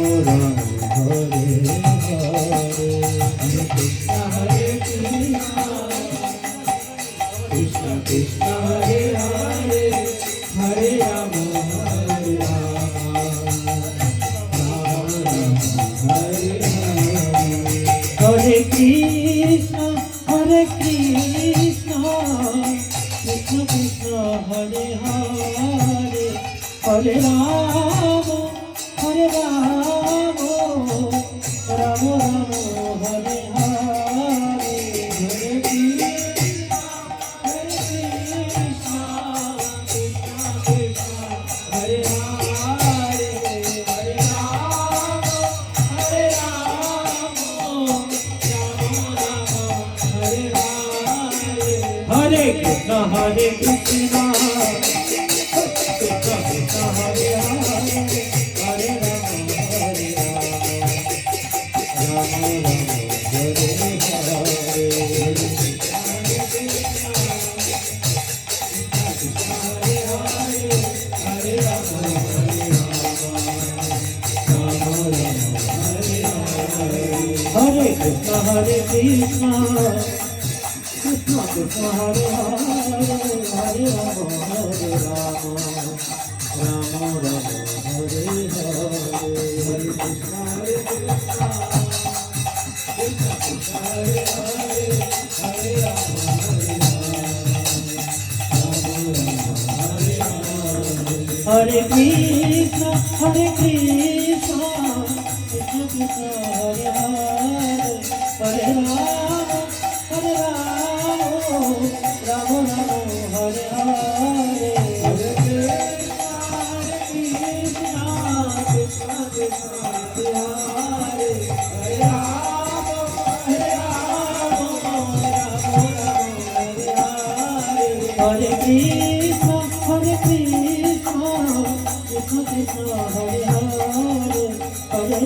Rama Hare Hare Krishna Hare Krishna Krishna Krishna Hare Hare Hare Rama Hare Rama Rama Rama Hare Hare Hare Krishna Hare Krishna Krishna Krishna Hare Hare Hare Rama Hare Rama Rama Rama Hare Hare Hare Krishna Krishna Krishna Hare Hare Hare Rama Hare Rama Rama Rama Hare Hare Hare Krishna Krishna Krishna Hare Hare Hare Rama Hare Rama Rama Rama Hare Hare Krishna Hare Krishna Krishna Krishna Hare Hare Hare Rama Hare Rama Rama Rama Hare Hare Hare Krishna Hare Krishna Krishna Krishna Hare Hare Hare Rama Hare Rama Hare Krishna Hare Krishna Krishna Krishna Hare Hare Hare Rama Hare Rama Rama Rama Hare Hare Hare Krishna Krishna Krishna Hare Hare Hare Rama Hare Rama Rama Rama Hare Hare Hare Krishna Hare Krishna Krishna Krishna Hare Hare Hare Rama